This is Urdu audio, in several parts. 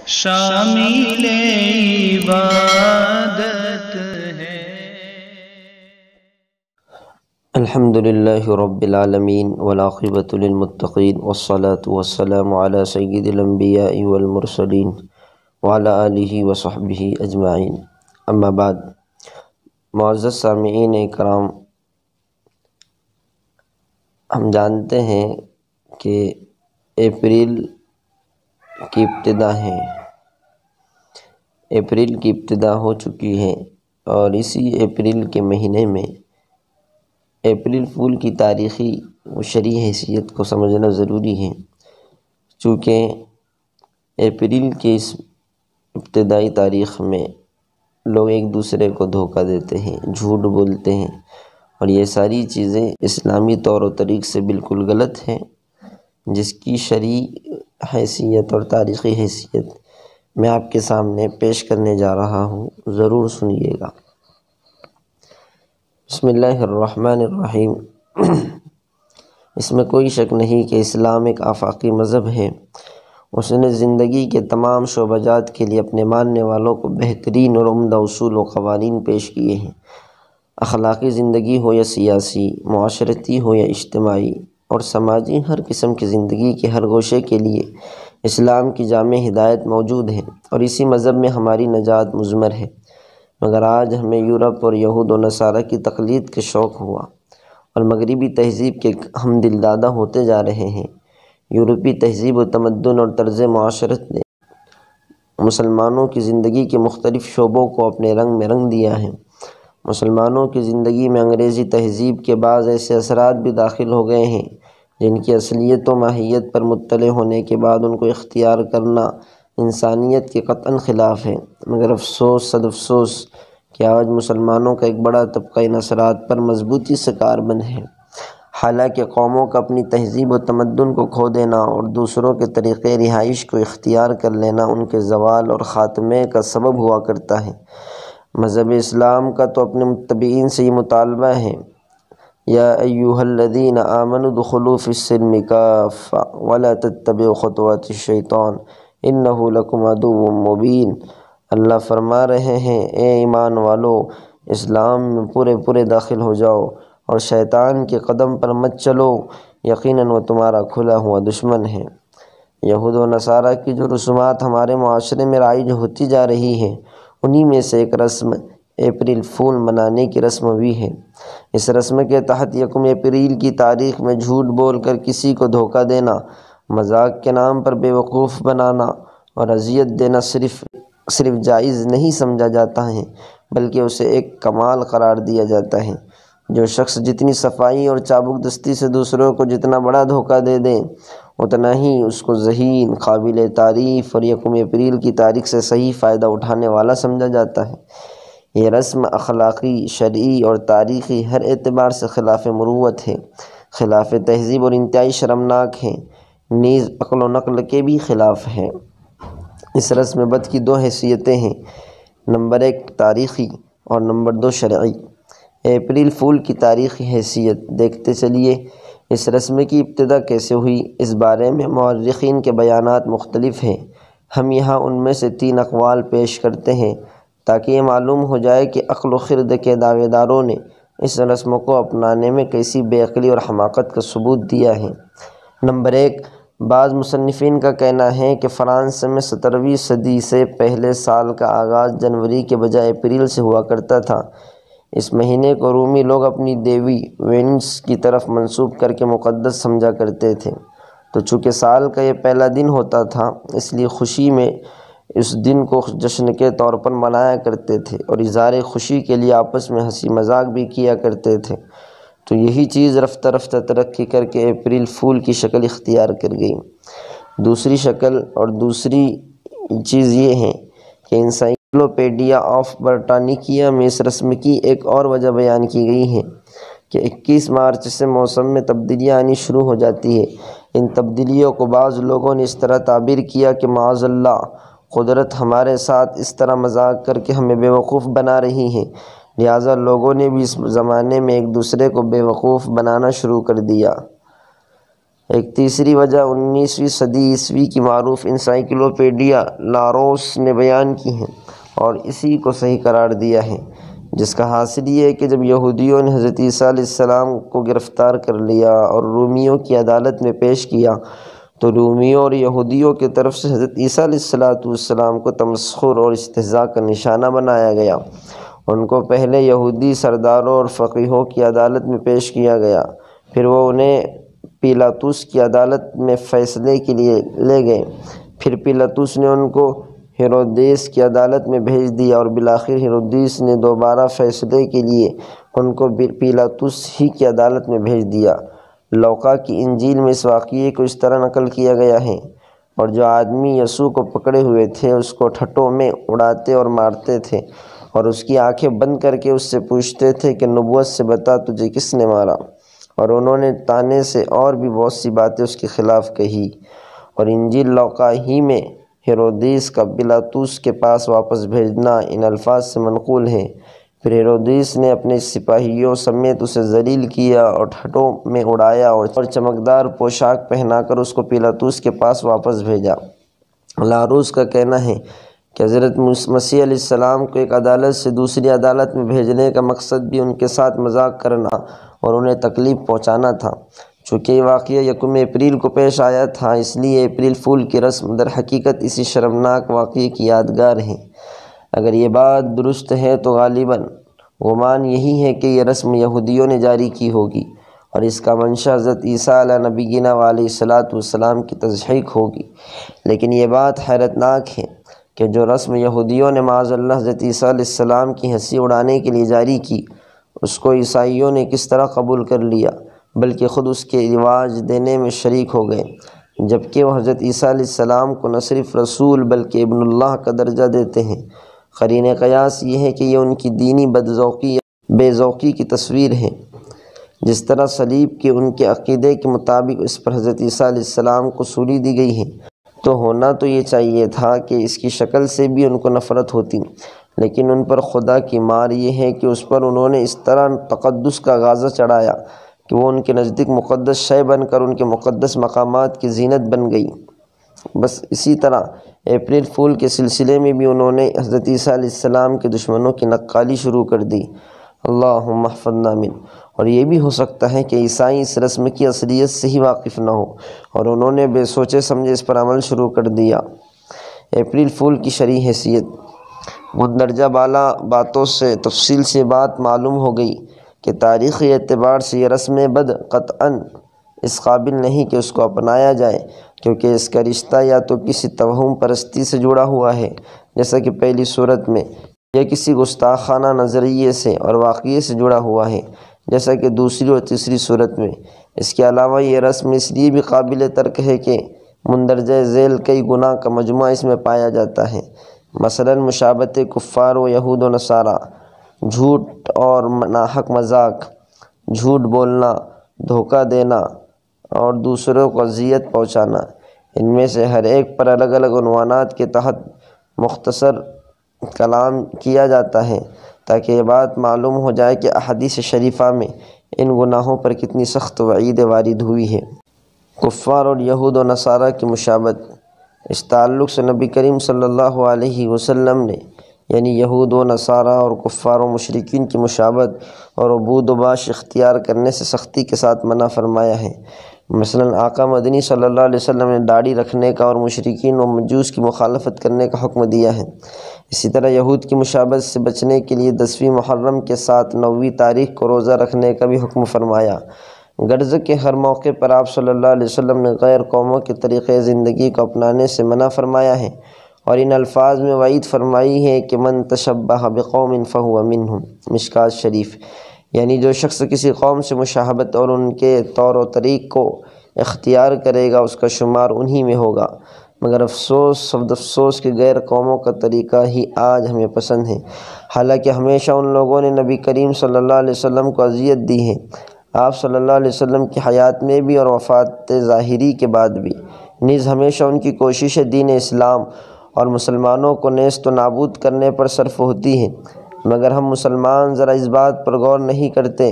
شامل عبادت ہے۔ الحمدللہ رب العالمین والعاقبۃ للمتقین والصلاة والسلام علی سید الانبیاء والمرسلین وعلی آلہ وصحبہ اجمعین، اما بعد۔ معزز سامعین کرام، ہم جانتے ہیں کہ اپریل کی ابتدا ہے، اپریل کی ابتدا ہو چکی ہے، اور اسی اپریل کے مہینے میں اپریل فول کی تاریخی و شرعی حیثیت کو سمجھنا ضروری ہے، چونکہ اپریل کے اس ابتدائی تاریخ میں لوگ ایک دوسرے کو دھوکہ دیتے ہیں، جھوٹ بولتے ہیں، اور یہ ساری چیزیں اسلامی طور و طریق سے بالکل غلط ہیں، جس کی شرعی حیثیت اور تاریخی حیثیت میں آپ کے سامنے پیش کرنے جا رہا ہوں، ضرور سنیے گا۔ بسم اللہ الرحمن الرحیم۔ اس میں کوئی شک نہیں کہ اسلام ایک آفاقی مذہب ہے۔ اس نے زندگی کے تمام شعبہ جات کے لیے اپنے ماننے والوں کو بہترین اور عمدہ اصول و قوانین پیش کیے ہیں۔ اخلاقی زندگی ہو یا سیاسی، معاشرتی ہو یا اجتماعی اور سماجی، ہر قسم کی زندگی کے ہر گوشے کے لیے اسلام کی جامع ہدایت موجود ہے، اور اسی مذہب میں ہماری نجات مضمر ہے۔ مگر آج ہمیں یورپ اور یہود و نصارہ کی تقلید کے شوق ہوا، اور مغربی تہذیب کے ہم دلدادہ ہوتے جا رہے ہیں۔ یورپی تہذیب و تمدن اور طرز معاشرت نے مسلمانوں کی زندگی کے مختلف شعبوں کو اپنے رنگ میں رنگ دیا ہے۔ مسلمانوں کی زندگی میں انگریزی تہذیب کے بعض ایسے اثرات بھی داخل ہو گئے ہیں جن کی اصلیت و ماہیت پر مطلع ہونے کے بعد ان کو اختیار کرنا انسانیت کے قطعاً خلاف ہے۔ مگر افسوس، صد افسوس کہ آج مسلمانوں کا ایک بڑا طبقہ ان اثرات پر مضبوطی سے کاربند ہے۔ حالانکہ قوموں کا اپنی تہذیب و تمدن کو کھو دینا اور دوسروں کے طریقے رہائش کو اختیار کر لینا ان کے زوال اور خاتمے کا سبب ہوا کرتا ہے۔ مذہب اسلام کا تو اپنے متبعین سے یہ مطالبہ ہے، یا ایھا الذین آمنوا ادخلوا فی السلم کافۃ ولا تتبعوا خطوات الشیطان انہ لکم عدو مبین۔ اللہ فرما رہے ہیں، اے ایمان والو، اسلام میں پورے داخل ہو جاؤ اور شیطان کے قدم پر مت چلو، یقیناً وہ تمہارا کھلا ہوا دشمن ہے۔ یہود و نصارہ کی جو رسومات ہمارے معاشرے میں رائج ہوتی جا رہی ہیں، انہی میں سے ایک رسم اپریل فول منانے کی رسم بھی ہے۔ اس رسم کے تحت یکم اپریل کی تاریخ میں جھوٹ بول کر کسی کو دھوکہ دینا، مذاق کے نام پر بیوقوف بنانا اور اذیت دینا صرف جائز نہیں سمجھا جاتا ہے، بلکہ اسے ایک کمال قرار دیا جاتا ہے۔ جو شخص جتنی صفائی اور چابک دستی سے دوسروں کو جتنا بڑا دھوکہ دے دے، اتنا ہی اس کو ذہین، قابل تعریف اور یکم اپریل کی تاریخ سے صحیح فائدہ اٹھانے والا سمجھا جاتا ہے۔ یہ رسم اخلاقی، شرعی اور تاریخی ہر اعتبار سے خلاف مروت ہے، خلاف تہذیب اور انتہائی شرمناک ہے، نیز عقل و نقل کے بھی خلاف ہے۔ اس رسم بد کی دو حیثیتیں ہیں، نمبر 1 تاریخی اور نمبر 2 شرعی۔ اپریل فول کی تاریخی حیثیت دیکھتے چلیے۔ اس رسم کی ابتدا کیسے ہوئی، اس بارے میں مورخین کے بیانات مختلف ہیں۔ ہم یہاں ان میں سے 3 اقوال پیش کرتے ہیں تاکہ یہ معلوم ہو جائے کہ عقل و خرد کے دعوے داروں نے اس رسم کو اپنانے میں کیسی بے عقلی اور حماقت کا ثبوت دیا ہے۔ نمبر 1، بعض مصنفین کا کہنا ہے کہ فرانس میں 17ویں صدی سے پہلے سال کا آغاز جنوری کے بجائے اپریل سے ہوا کرتا تھا۔ اس مہینے کو رومی لوگ اپنی دیوی وینس کی طرف منسوب کر کے مقدس سمجھا کرتے تھے، تو چونکہ سال کا یہ پہلا دن ہوتا تھا، اس لیے خوشی میں اس دن کو جشن کے طور پر منایا کرتے تھے، اور اظہار خوشی کے لیے آپس میں ہنسی مذاق بھی کیا کرتے تھے۔ تو یہی چیز رفتہ رفتہ ترقی کر کے اپریل فول کی شکل اختیار کر گئی۔ دوسری شکل اور دوسری چیز یہ ہے کہ انسائکلوپیڈیا آف برٹانیکیا میں اس رسم کی ایک اور وجہ بیان کی گئی ہے کہ 21 مارچ سے موسم میں تبدیلیاں آنی شروع ہو جاتی ہیں۔ ان تبدیلیوں کو بعض لوگوں نے اس طرح تعبیر کیا کہ معاذ اللہ، قدرت ہمارے ساتھ اس طرح مذاق کر کے ہمیں بیوقوف بنا رہی ہے، لہٰذا لوگوں نے بھی اس زمانے میں ایک دوسرے کو بیوقوف بنانا شروع کر دیا۔ ایک تیسری وجہ 19ویں صدی عیسوی کی معروف انسائکلوپیڈیا لاروس نے بیان کی ہے اور اسی کو صحیح قرار دیا ہے، جس کا حاصل یہ ہے کہ جب یہودیوں نے حضرت عیسیٰ علیہ السلام کو گرفتار کر لیا اور رومیوں کی عدالت میں پیش کیا تو رومیوں اور یہودیوں کی طرف سے حضرت عیسیٰ علیہ السلام کو تمسخر اور استہزاء کا نشانہ بنایا گیا۔ ان کو پہلے یہودی سرداروں اور فقیہوں کی عدالت میں پیش کیا گیا، پھر وہ انہیں پیلاطس کی عدالت میں فیصلے کے لیے لے گئے، پھر پیلاطس نے ان کو ہیرودیس کی عدالت میں بھیج دیا اور بالآخر ہیرودیس نے دوبارہ فیصلے کے لیے ان کو پیلاطس ہی کی عدالت میں بھیج دیا۔ لوقا کی انجیل میں اس واقعے کو اس طرح نقل کیا گیا ہے، اور جو آدمی یسوع کو پکڑے ہوئے تھے اس کو ٹھٹوں میں اڑاتے اور مارتے تھے اور اس کی آنکھیں بند کر کے اس سے پوچھتے تھے کہ نبوت سے بتا تجھے کس نے مارا، اور انہوں نے طعنے سے اور بھی بہت سی باتیں اس کے خلاف کہی۔ اور انجیل لوقا ہی میں ہیرودیس کا پیلاطس کے پاس واپس بھیجنا ان الفاظ سے منقول ہے، پھر ہیرودیس نے اپنے سپاہیوں سمیت اسے ذلیل کیا اور ٹھٹوں میں اڑایا اور چمکدار پوشاک پہنا کر اس کو پیلاطس کے پاس واپس بھیجا۔ لاروس کا کہنا ہے کہ حضرت مسیح علیہ السلام کو ایک عدالت سے دوسری عدالت میں بھیجنے کا مقصد بھی ان کے ساتھ مذاق کرنا اور انہیں تکلیف پہنچانا تھا۔ چونکہ یہ واقعہ 1 اپریل کو پیش آیا تھا، اس لیے اپریل فول کی رسم در حقیقت اسی شرمناک واقعے کی یادگار ہے۔ اگر یہ بات درست ہے تو غالباً گمان یہی ہے کہ یہ رسم یہودیوں نے جاری کی ہوگی اور اس کا منشا حضرت عیسیٰ علیہ نبینا علیہ السلام کی تضحیق ہوگی۔ لیکن یہ بات حیرتناک ہے کہ جو رسم یہودیوں نے معاذ اللہ حضرت عیسیٰ علیہ السلام کی ہنسی اڑانے کے لیے جاری کی، اس کو عیسائیوں نے کس طرح قبول کر لیا، بلکہ خود اس کے رواج دینے میں شریک ہو گئے، جبکہ وہ حضرت عیسیٰ علیہ السلام کو نہ صرف رسول بلکہ ابن اللہ کا درجہ دیتے ہیں۔ قرین قیاس یہ ہے کہ یہ ان کی دینی بدذوقی یا بے ذوقی کی تصویر ہے۔ جس طرح صلیب کے ان کے عقیدے کے مطابق اس پر حضرت عیسیٰ علیہ السلام کو سولی دی گئی ہے، تو ہونا تو یہ چاہیے تھا کہ اس کی شکل سے بھی ان کو نفرت ہوتی، لیکن ان پر خدا کی مار یہ ہے کہ اس پر انہوں نے اس طرح تقدس کا غازہ چڑھایا کہ وہ ان کے نزدیک مقدس شے بن کر ان کے مقدس مقامات کی زینت بن گئی۔ بس اسی طرح اپریل فول کے سلسلے میں بھی انہوں نے حضرت عیسیٰ علیہ السلام کے دشمنوں کی نقالی شروع کر دی، اللہم احفظنا من۔ اور یہ بھی ہو سکتا ہے کہ عیسائی اس رسم کی اصلیت سے ہی واقف نہ ہو اور انہوں نے بے سوچے سمجھے اس پر عمل شروع کر دیا۔ اپریل فول کی شرعی حیثیت: مندرجہ بالا باتوں سے تفصیل سے بات معلوم ہو گئی کہ تاریخی اعتبار سے یہ رسم بد قطعاً اس قابل نہیں کہ اس کو اپنایا جائے، کیونکہ اس کا رشتہ یا تو کسی توہم پرستی سے جڑا ہوا ہے جیسا کہ پہلی صورت میں، یا کسی گستاخانہ نظریے سے اور واقعے سے جڑا ہوا ہے جیسا کہ دوسری اور تیسری صورت میں۔ اس کے علاوہ یہ رسم اس لیے بھی قابل ترک ہے کہ مندرجہ ذیل کئی گناہ کا مجموعہ اس میں پایا جاتا ہے، مثلاً مشابہت کفار و یہود و نصارہ، جھوٹ اور ناحق مذاق، جھوٹ بولنا، دھوکہ دینا اور دوسروں کو اذیت پہنچانا۔ ان میں سے ہر ایک پر الگ الگ عنوانات کے تحت مختصر کلام کیا جاتا ہے تاکہ یہ بات معلوم ہو جائے کہ احادیث شریفہ میں ان گناہوں پر کتنی سخت وعید وارد ہوئی ہے۔ کفار اور یہود و نصارہ کی مشابہت: اس تعلق سے نبی کریم صلی اللہ علیہ وسلم نے یعنی یہود و نصارہ اور کفار و مشرکین کی مشابہت اور عبود و باش اختیار کرنے سے سختی کے ساتھ منع فرمایا ہے۔ مثلاً آقا مدنی صلی اللہ علیہ وسلم نے داڑھی رکھنے کا اور مشرکین و مجوس کی مخالفت کرنے کا حکم دیا ہے۔ اسی طرح یہود کی مشابہت سے بچنے کے لیے 10ویں محرم کے ساتھ 9ویں تاریخ کو روزہ رکھنے کا بھی حکم فرمایا۔ غرض کہ ہر موقع پر آپ صلی اللہ علیہ وسلم نے غیر قوموں کے طریقۂ زندگی کو اپنانے سے منع فرمایا ہے اور ان الفاظ میں وعید فرمائی ہے کہ من تشبہ بقوم فہو منہم، مشکوٰۃ شریف، یعنی جو شخص کسی قوم سے مشابہت اور ان کے طور و طریق کو اختیار کرے گا اس کا شمار انہی میں ہوگا۔ مگر افسوس کہ غیر قوموں کا طریقہ ہی آج ہمیں پسند ہے، حالانکہ ہمیشہ ان لوگوں نے نبی کریم صلی اللہ علیہ وسلم کو اذیت دی ہے، آپ صلی اللہ علیہ وسلم کی حیات میں بھی اور وفات ظاہری کے بعد بھی۔ نیز ہمیشہ ان کی کوشش دین اسلام اور مسلمانوں کو نیست و نابود کرنے پر صرف ہوتی ہے، مگر ہم مسلمان ذرا اس بات پر غور نہیں کرتے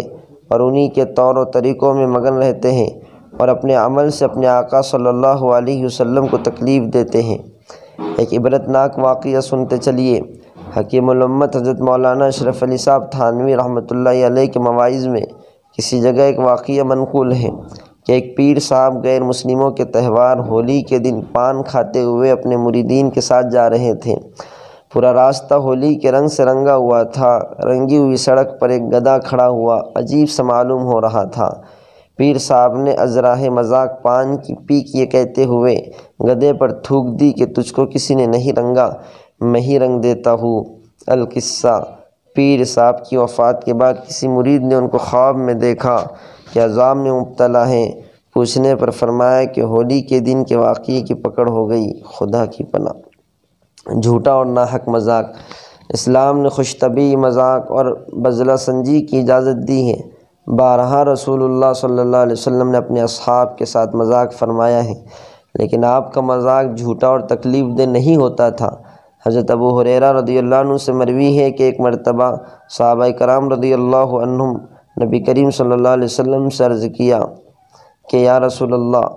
اور انہی کے طور و طریقوں میں مگن رہتے ہیں۔ اور اپنے عمل سے اپنے آقا صلی اللہ علیہ وسلم کو تکلیف دیتے ہیں۔ ایک عبرتناک واقعہ سنتے چلیے۔ حکیم الامت حضرت مولانا اشرف علی صاحب تھانوی رحمۃ اللہ علیہ کے مواعظ میں کسی جگہ ایک واقعہ منقول ہے کہ ایک پیر صاحب غیر مسلموں کے تہوار ہولی کے دن پان کھاتے ہوئے اپنے مریدین کے ساتھ جا رہے تھے۔ پورا راستہ ہولی کے رنگ سے رنگا ہوا تھا۔ رنگی ہوئی سڑک پر ایک گدھا کھڑا ہوا عجیب سا معلوم ہو رہا تھا۔ پیر صاحب نے ازراہ مذاق پان کی پیک یہ کہتے ہوئے گدھے پر تھوک دی کہ تجھ کو کسی نے نہیں رنگا، میں ہی رنگ دیتا ہوں۔ القصہ: پیر صاحب کی وفات کے بعد کسی مرید نے ان کو خواب میں دیکھا کہ عذاب میں مبتلا ہیں۔ پوچھنے پر فرمایا کہ ہولی کے دن کے واقعے کی پکڑ ہو گئی۔ خدا کی پناہ۔ جھوٹا اور ناحق مذاق۔ اسلام نے خوش طبعی مذاق اور بزلہ سنجی کی اجازت دی ہے۔ بارہا رسول اللہ صلی اللہ علیہ وسلم نے اپنے اصحاب کے ساتھ مذاق فرمایا ہے، لیکن آپ کا مذاق جھوٹا اور تکلیف دہ نہیں ہوتا تھا۔ حضرت ابو ہریرہ رضی اللہ عنہ سے مروی ہے کہ ایک مرتبہ صحابہ کرام رضی اللہ عنہم نبی کریم صلی اللہ علیہ وسلم سے عرض کیا کہ یا رسول اللہ،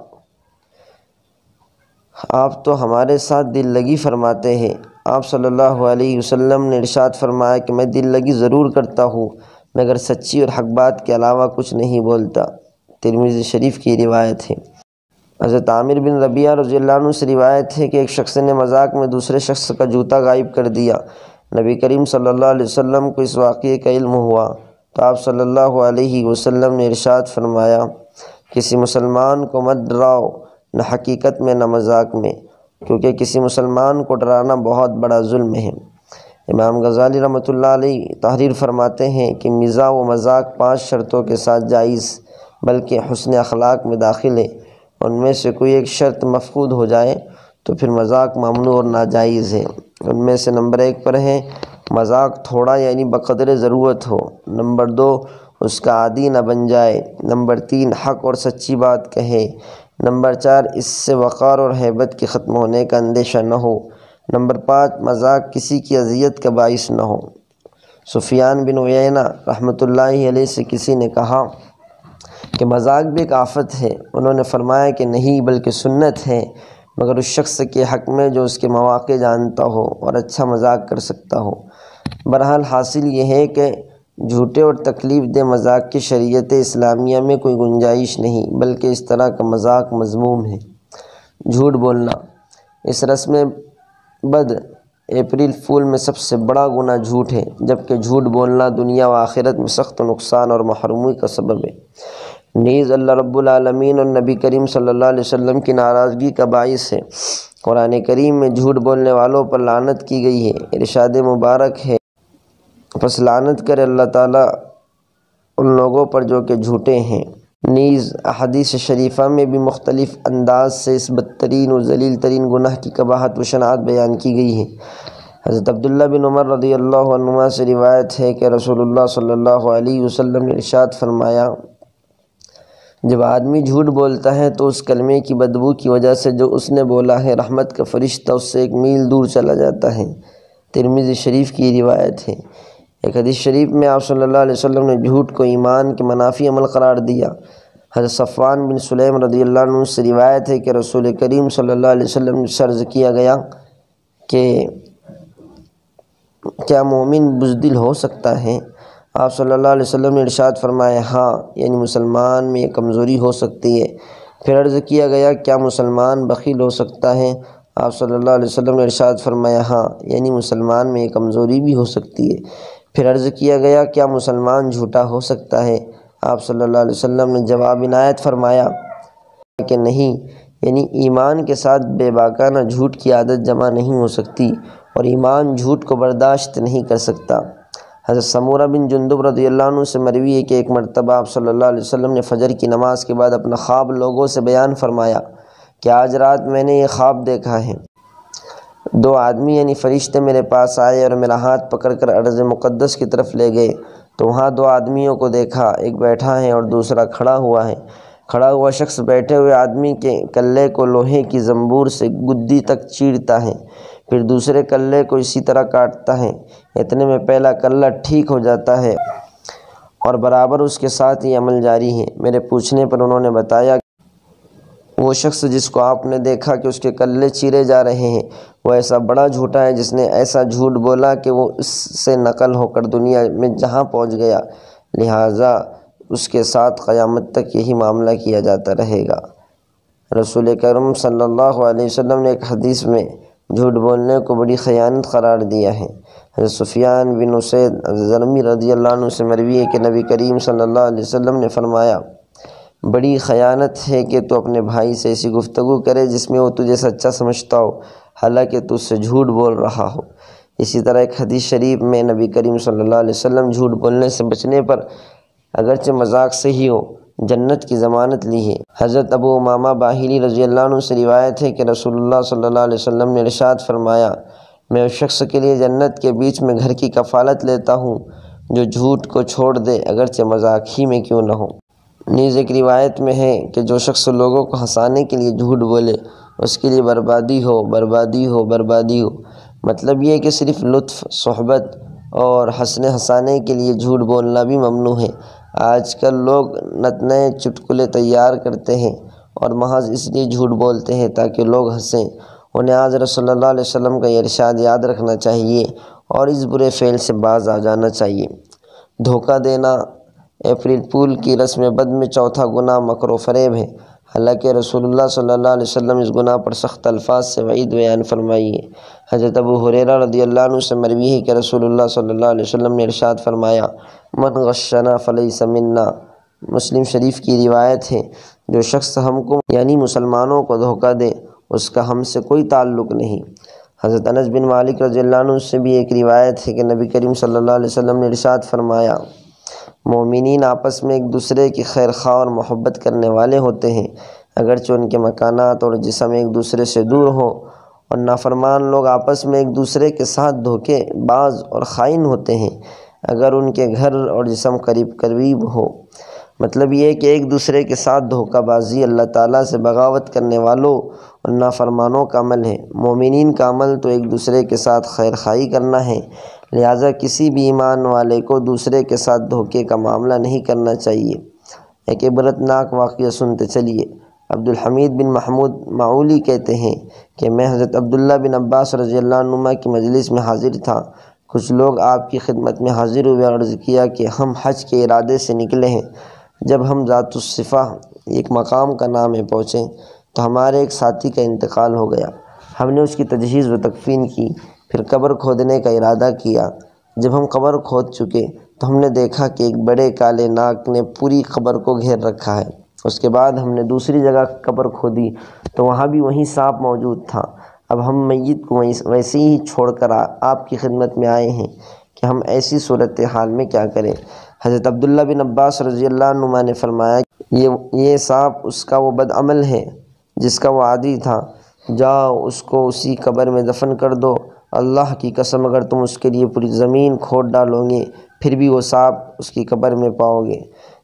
آپ تو ہمارے ساتھ دل لگی فرماتے ہیں۔ آپ صلی اللہ علیہ وسلم نے ارشاد فرمایا کہ میں دل لگی ضرور کرتا ہوں مگر سچی اور حق بات کے علاوہ کچھ نہیں بولتا۔ ترمذی شریف کی روایت ہے۔ حضرت عامر بن ربیعہ رضی اللہ عنہ سے روایت ہے کہ ایک شخص نے مذاق میں دوسرے شخص کا جوتا غائب کر دیا۔ نبی کریم صلی اللہ علیہ وسلم کو اس واقعے کا علم ہوا تو آپ صلی اللہ علیہ وسلم نے ارشاد فرمایا، کسی مسلمان کو مت ڈراؤ، نہ حقیقت میں نہ مذاق میں، کیونکہ کسی مسلمان کو ڈرانا بہت بڑا ظلم ہے۔ امام غزالی رحمۃ اللہ علیہ تحریر فرماتے ہیں کہ مزاح و مذاق 5 شرطوں کے ساتھ جائز بلکہ حسن اخلاق میں داخل ہے۔ ان میں سے کوئی ایک شرط مفقود ہو جائے تو پھر مذاق ممنوع اور ناجائز ہے۔ ان میں سے نمبر 1 پر ہے مذاق تھوڑا یعنی بقدر ضرورت ہو۔ نمبر 2 اس کا عادی نہ بن جائے۔ نمبر 3 حق اور سچی بات کہے۔ نمبر 4 اس سے وقار اور ہیبت کے ختم ہونے کا اندیشہ نہ ہو۔ نمبر 5 مذاق کسی کی اذیت کا باعث نہ ہو۔ سفیان بن عیینہ رحمۃ اللہ علیہ سے کسی نے کہا کہ مذاق بھی ایک آفت ہے۔ انہوں نے فرمایا کہ نہیں بلکہ سنت ہے، مگر اس شخص کے حق میں جو اس کے مواقع جانتا ہو اور اچھا مذاق کر سکتا ہو۔ بہرحال حاصل یہ ہے کہ جھوٹے اور تکلیف دہ مذاق کی شریعت اسلامیہ میں کوئی گنجائش نہیں، بلکہ اس طرح کا مذاق مذموم ہے۔ جھوٹ بولنا۔ اس رسم بد اپریل فول میں سب سے بڑا گناہ جھوٹ ہے، جبکہ جھوٹ بولنا دنیا و آخرت میں سخت نقصان اور محرومی کا سبب ہے۔ نیز اللہ رب العالمین اور نبی کریم صلی اللہ علیہ وسلم کی ناراضگی کا باعث ہے۔ قرآن کریم میں جھوٹ بولنے والوں پر لعنت کی گئی ہے۔ ارشاد مبارک ہے، پس لعنت کرے اللہ تعالیٰ ان لوگوں پر جو کہ جھوٹے ہیں۔ نیز احادیث شریفہ میں بھی مختلف انداز سے اس بدترین و ذلیل ترین گناہ کی قباحت و شناعت بیان کی گئی ہے۔ حضرت عبداللہ بن عمر رضی اللہ عنہما سے روایت ہے کہ رسول اللہ صلی اللہ علیہ وسلم نے ارشاد فرمایا، جب آدمی جھوٹ بولتا ہے تو اس کلمے کی بدبو کی وجہ سے جو اس نے بولا ہے رحمت کا فرشتہ اس سے 1 میل دور چلا جاتا ہے۔ ترمذی شریف کی روایت ہے۔ ایک حدیث شریف میں آپ صلی اللہ علیہ وسلم نے جھوٹ کو ایمان کے منافی عمل قرار دیا۔ حضرت صفوان بن سلیم رضی اللہ عنہ سے روایت ہے کہ رسول کریم صلی اللہ علیہ وسلم سے عرض کیا گیا کہ کیا مومن بزدل ہو سکتا ہے؟ آپ صلی اللہ علیہ وسلم نے ارشاد فرمایا، ہاں، یعنی مسلمان میں یہ کمزوری ہو سکتی ہے۔ پھر عرض کیا گیا کیا مسلمان بخیل ہو سکتا ہے؟ آپ صلی اللہ علیہ وسلم نے ارشاد فرمایا، ہاں، یعنی مسلمان میں یہ کمزوری بھی ہو سکتی ہے۔ پھر عرض کیا گیا کیا مسلمان جھوٹا ہو سکتا ہے؟ آپ صلی اللہ علیہ وسلم نے جواب عنایت فرمایا کہ نہیں، یعنی ایمان کے ساتھ بے باکانہ جھوٹ کی عادت جمع نہیں ہو سکتی اور ایمان جھوٹ کو برداشت نہیں کر سکتا۔ حضرت سمورہ بن جندب رضی اللہ عنہ سے مروی ہے کہ ایک مرتبہ آپ صلی اللہ علیہ وسلم نے فجر کی نماز کے بعد اپنا خواب لوگوں سے بیان فرمایا کہ آج رات میں نے یہ خواب دیکھا ہے، 2 آدمی یعنی فرشتے میرے پاس آئے اور میرا ہاتھ پکڑ کر ارض مقدس کی طرف لے گئے تو وہاں 2 آدمیوں کو دیکھا، ایک بیٹھا ہے اور دوسرا کھڑا ہوا ہے۔ کھڑا ہوا شخص بیٹھے ہوئے آدمی کے کلے کو لوہے کی زنبور سے گدی تک چیرتا ہے، پھر دوسرے کلے کو اسی طرح کاٹتا ہے، اتنے میں پہلا کلہ ٹھیک ہو جاتا ہے اور برابر اس کے ساتھ یہ عمل جاری ہے۔ میرے پوچھنے پر انہوں نے بتایا وہ شخص جس کو آپ نے دیکھا کہ اس کے کلے چیرے جا رہے ہیں وہ ایسا بڑا جھوٹا ہے جس نے ایسا جھوٹ بولا کہ وہ اس سے نقل ہو کر دنیا میں جہاں پہنچ گیا، لہٰذا اس کے ساتھ قیامت تک یہی معاملہ کیا جاتا رہے گا۔ رسول کریم صلی اللہ علیہ وسلم نے ایک حدیث میں جھوٹ بولنے کو بڑی خیانت قرار دیا ہے۔ حضرت سفیان بن اسید الضرمی رضی اللہ عنہ سے مروی ہے کہ نبی کریم صلی اللہ علیہ وسلم نے فرمایا، بڑی خیانت ہے کہ تو اپنے بھائی سے ایسی گفتگو کرے جس میں وہ تجھے سچا سمجھتا ہو حالانکہ تو اس سے جھوٹ بول رہا ہو۔ اسی طرح ایک حدیث شریف میں نبی کریم صلی اللہ علیہ وسلم جھوٹ بولنے سے بچنے پر اگرچہ مذاق سے ہی ہو جنت کی ضمانت لی ہے۔ حضرت ابو امامہ باہلی رضی اللہ عنہ سے روایت ہے کہ رسول اللہ صلی اللہ علیہ وسلم نے ارشاد فرمایا، میں اس شخص کے لیے جنت کے بیچ میں گھر کی کفالت لیتا ہوں جو جھوٹ کو چھوڑ دے اگرچہ مذاق ہی میں کیوں نہ ہو۔ نیز ایک روایت میں ہے کہ جو شخص لوگوں کو ہنسانے کے لیے جھوٹ بولے اس کے لیے بربادی ہو بربادی ہو بربادی ہو۔ مطلب یہ ہے کہ صرف لطف، صحبت اور ہنسنے ہنسانے کے لیے جھوٹ بولنا بھی ممنوع ہے۔ آج کل لوگ نت نئے چٹکلے تیار کرتے ہیں اور محض اس لیے جھوٹ بولتے ہیں تاکہ لوگ ہنسیں۔ انہیں آج رسول اللہ علیہ وسلم کا یہ ارشاد یاد رکھنا چاہیے اور اس برے فعل سے باز آ جانا چاہیے۔ دھوکہ دینا اپریل پول کی رسم بد میں چوتھا گناہ مکر و فریب ہے، حالانکہ رسول اللہ صلی اللہ علیہ وسلم اس گناہ پر سخت الفاظ سے وعید بیان فرمائی ہے۔ حضرت ابو ہریرہ رضی اللہ عنہ سے مروی ہے کہ رسول اللہ صلی اللہ علیہ وسلم نے ارشاد فرمایا، من غشنا فلیس منا۔ مسلم شریف کی روایت ہے، جو شخص ہم کو یعنی مسلمانوں کو دھوکہ دے اس کا ہم سے کوئی تعلق نہیں۔ حضرت انس بن مالک رضی اللہ عنہ سے بھی ایک روایت ہے کہ نبی کریم صلی اللہ علیہ وسلم نے ارشاد فرمایا، مومنین آپس میں ایک دوسرے کی خیر خواہ اور محبت کرنے والے ہوتے ہیں، اگرچہ ان کے مکانات اور جسم ایک دوسرے سے دور ہوں، اور نافرمان لوگ آپس میں ایک دوسرے کے ساتھ دھوکے باز اور خائن ہوتے ہیں اگر ان کے گھر اور جسم قریب قریب ہو۔ مطلب یہ ہے کہ ایک دوسرے کے ساتھ دھوکہ بازی اللہ تعالیٰ سے بغاوت کرنے والوں اور نافرمانوں کا عمل ہے۔ مومنین کا عمل تو ایک دوسرے کے ساتھ خیر خواہی کرنا ہے، لہٰذا کسی بھی ایمان والے کو دوسرے کے ساتھ دھوکے کا معاملہ نہیں کرنا چاہیے۔ ایک عبرتناک واقعہ سنتے چلیے۔ عبد الحمید بن محمود معولی کہتے ہیں کہ میں حضرت عبداللہ بن عباس رضی اللہ عنہما کی مجلس میں حاضر تھا۔ کچھ لوگ آپ کی خدمت میں حاضر ہوئے اور عرض کیا کہ ہم حج کے ارادے سے نکلے ہیں۔ جب ہم ذات الصفا ایک مقام کا نام ہے پہنچے تو ہمارے ایک ساتھی کا انتقال ہو گیا۔ ہم نے اس کی تجہیز و تکفین کی، پھر قبر کھودنے کا ارادہ کیا۔ جب ہم قبر کھود چکے تو ہم نے دیکھا کہ ایک بڑے کالے ناگ نے پوری قبر کو گھیر رکھا ہے۔ اس کے بعد ہم نے دوسری جگہ قبر کھودی تو وہاں بھی وہی سانپ موجود تھا۔ اب ہم میت کو ویسے ہی چھوڑ کر آپ کی خدمت میں آئے ہیں کہ ہم ایسی صورتحال میں کیا کریں۔ حضرت عبداللہ بن عباس رضی اللہ عنہما نے فرمایا کہ یہ سانپ اس کا وہ بد عمل ہے جس کا وہ عادی تھا، جاؤ اس کو اسی قبر میں دفن کر دو۔ اللہ کی قسم اگر تم اس کے لیے پوری زمین کھود ڈالو گے پھر بھی وہ سانپ اس کی قبر میں پاؤ گے۔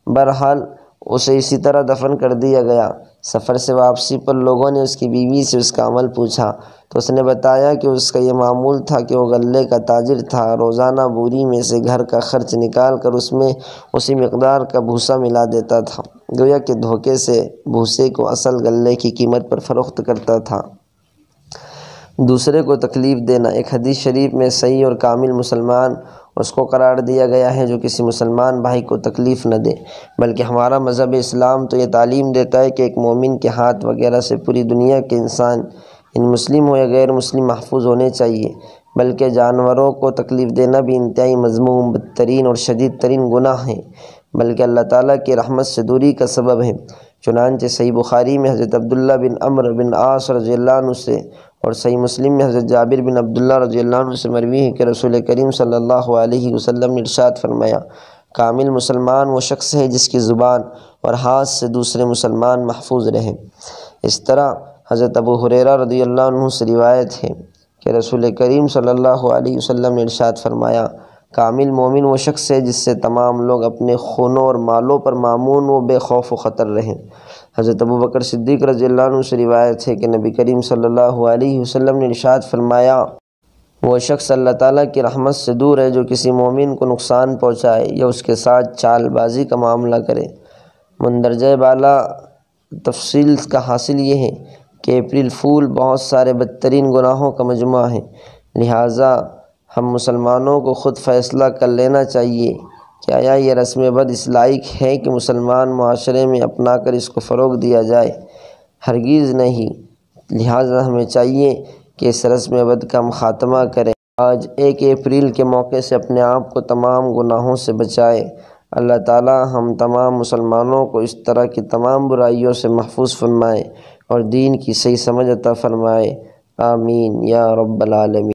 بہرحال اسے اسی طرح دفن کر دیا گیا۔ سفر سے واپسی پر لوگوں نے اس کی بیوی سے اس کا عمل پوچھا تو اس نے بتایا کہ اس کا یہ معمول تھا کہ وہ غلے کا تاجر تھا، روزانہ بوری میں سے گھر کا خرچ نکال کر اس میں اسی مقدار کا بھوسا ملا دیتا تھا، گویا کہ دھوکے سے بھوسے کو اصل غلے کی قیمت پر فروخت کرتا تھا۔ دوسرے کو تکلیف دینا، ایک حدیث شریف میں صحیح اور کامل مسلمان اس کو قرار دیا گیا ہے جو کسی مسلمان بھائی کو تکلیف نہ دے، بلکہ ہمارا مذہب اسلام تو یہ تعلیم دیتا ہے کہ ایک مومن کے ہاتھ وغیرہ سے پوری دنیا کے انسان مسلم ہو یا غیر مسلم محفوظ ہونے چاہیے، بلکہ جانوروں کو تکلیف دینا بھی انتہائی مذموم، بدترین اور شدید ترین گناہ ہے، بلکہ اللہ تعالیٰ کی رحمت سے دوری کا سبب ہے۔ چنانچہ صحیح بخاری میں حضرت عبداللہ بن عمرو بن عاص رضی اللہ عنہ سے اور صحیح مسلم میں حضرت جابر بن عبداللہ رضی اللہ عنہ سے مروی ہے کہ رسول کریم صلی اللہ علیہ وسلم نے ارشاد فرمایا، کامل مسلمان وہ شخص ہے جس کی زبان اور ہاتھ سے دوسرے مسلمان محفوظ رہیں۔ اس طرح حضرت ابو ہریرہ رضی اللہ عنہ سے روایت ہے کہ رسول کریم صلی اللہ علیہ وسلم نے ارشاد فرمایا، کامل مومن وہ شخص ہے جس سے تمام لوگ اپنے خونوں اور مالوں پر مامون و بے خوف و خطر رہیں۔ حضرت ابو بکر صدیق رضی اللہ عنہ سے روایت ہے کہ نبی کریم صلی اللہ علیہ وسلم نے ارشاد فرمایا، وہ شخص اللہ تعالیٰ کی رحمت سے دور ہے جو کسی مومن کو نقصان پہنچائے یا اس کے ساتھ چال بازی کا معاملہ کرے۔ مندرجہ بالا تفصیل کا حاصل یہ ہے کہ اپریل فول بہت سارے بدترین گناہوں کا مجموعہ ہے، لہٰذا ہم مسلمانوں کو خود فیصلہ کر لینا چاہیے کہ آیا یہ رسم بد اس لائق ہے کہ مسلمان معاشرے میں اپنا کر اس کو فروغ دیا جائے؟ ہرگز نہیں۔ لہٰذا ہمیں چاہیے کہ اس رسم بد کا ہم خاتمہ کریں۔ آج 1 اپریل کے موقع سے اپنے آپ کو تمام گناہوں سے بچائے۔ اللہ تعالی ہم تمام مسلمانوں کو اس طرح کی تمام برائیوں سے محفوظ فرمائے اور دین کی صحیح سمجھ عطا فرمائے۔ آمین یا رب العالمین۔